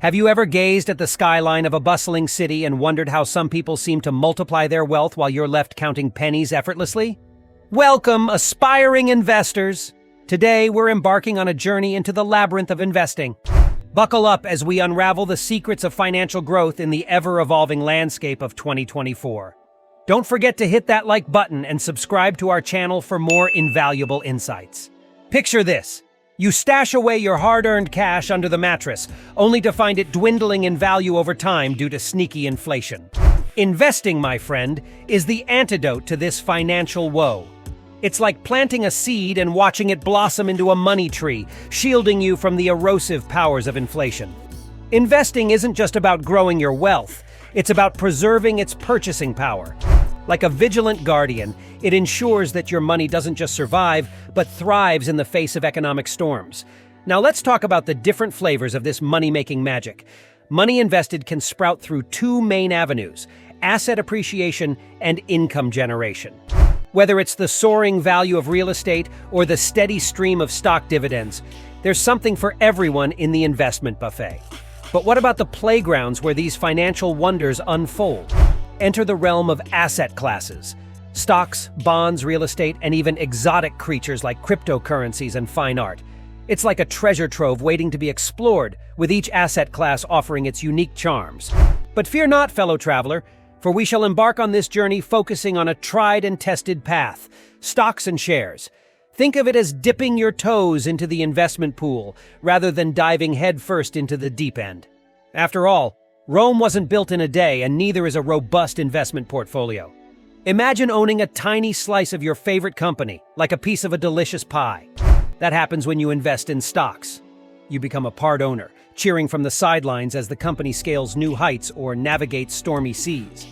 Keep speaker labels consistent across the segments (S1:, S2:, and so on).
S1: Have you ever gazed at the skyline of a bustling city and wondered how some people seem to multiply their wealth while you're left counting pennies effortlessly? Welcome, aspiring investors! Today, we're embarking on a journey into the labyrinth of investing. Buckle up as we unravel the secrets of financial growth in the ever-evolving landscape of 2024. Don't forget to hit that like button and subscribe to our channel for more invaluable insights. Picture this. You stash away your hard-earned cash under the mattress, only to find it dwindling in value over time due to sneaky inflation. Investing, my friend, is the antidote to this financial woe. It's like planting a seed and watching it blossom into a money tree, shielding you from the erosive powers of inflation. Investing isn't just about growing your wealth, it's about preserving its purchasing power. Like a vigilant guardian, it ensures that your money doesn't just survive, but thrives in the face of economic storms. Now let's talk about the different flavors of this money-making magic. Money invested can sprout through two main avenues: asset appreciation and income generation. Whether it's the soaring value of real estate or the steady stream of stock dividends, there's something for everyone in the investment buffet. But what about the playgrounds where these financial wonders unfold? Enter the realm of asset classes. Stocks, bonds, real estate, and even exotic creatures like cryptocurrencies and fine art. It's like a treasure trove waiting to be explored, with each asset class offering its unique charms. But fear not, fellow traveler, for we shall embark on this journey focusing on a tried and tested path: stocks and shares. Think of it as dipping your toes into the investment pool, rather than diving headfirst into the deep end. After all, Rome wasn't built in a day, and neither is a robust investment portfolio. Imagine owning a tiny slice of your favorite company, like a piece of a delicious pie. That happens when you invest in stocks. You become a part owner, cheering from the sidelines as the company scales new heights or navigates stormy seas.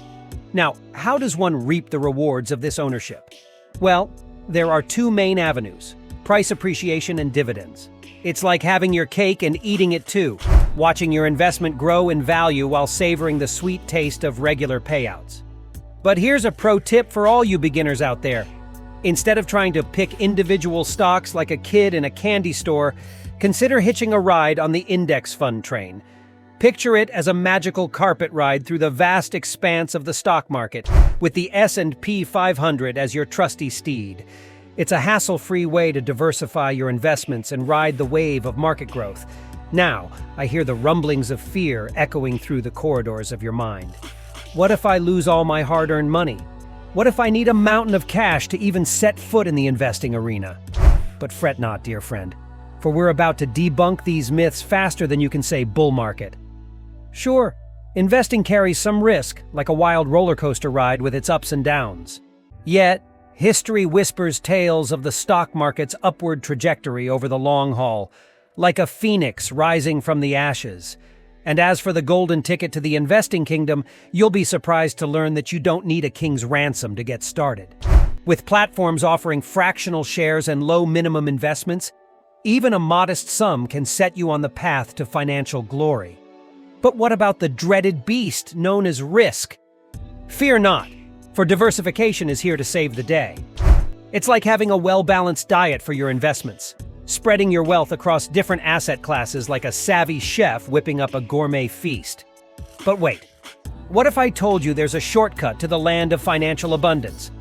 S1: Now, how does one reap the rewards of this ownership? Well, there are two main avenues: price appreciation and dividends. It's like having your cake and eating it too, watching your investment grow in value while savoring the sweet taste of regular payouts. But here's a pro tip for all you beginners out there. Instead of trying to pick individual stocks like a kid in a candy store, consider hitching a ride on the index fund train. Picture it as a magical carpet ride through the vast expanse of the stock market, with the S&P 500 as your trusty steed. It's a hassle-free way to diversify your investments and ride the wave of market growth. Now, I hear the rumblings of fear echoing through the corridors of your mind. What if I lose all my hard-earned money? What if I need a mountain of cash to even set foot in the investing arena? But fret not, dear friend, for we're about to debunk these myths faster than you can say bull market. Sure, investing carries some risk, like a wild roller coaster ride with its ups and downs. Yet, history whispers tales of the stock market's upward trajectory over the long haul, like a phoenix rising from the ashes. And as for the golden ticket to the investing kingdom, you'll be surprised to learn that you don't need a king's ransom to get started. With platforms offering fractional shares and low minimum investments, even a modest sum can set you on the path to financial glory. But what about the dreaded beast known as risk? Fear not, for diversification is here to save the day. It's like having a well-balanced diet for your investments, spreading your wealth across different asset classes like a savvy chef whipping up a gourmet feast. But wait, what if I told you there's a shortcut to the land of financial abundance?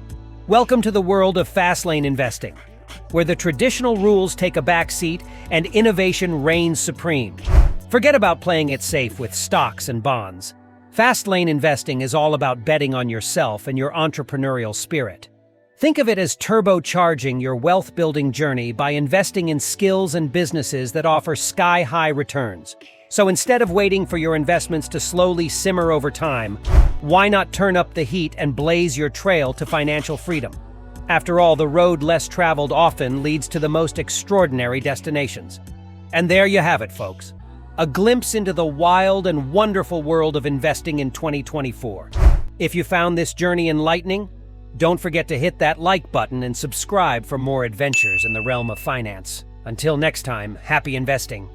S1: Welcome to the world of fast-lane investing, where the traditional rules take a back seat and innovation reigns supreme. Forget about playing it safe with stocks and bonds. Fast-lane investing is all about betting on yourself and your entrepreneurial spirit. Think of it as turbocharging your wealth-building journey by investing in skills and businesses that offer sky-high returns. So instead of waiting for your investments to slowly simmer over time, why not turn up the heat and blaze your trail to financial freedom? After all, the road less traveled often leads to the most extraordinary destinations. And there you have it, folks. A glimpse into the wild and wonderful world of investing in 2024. If you found this journey enlightening, don't forget to hit that like button and subscribe for more adventures in the realm of finance. Until next time, happy investing.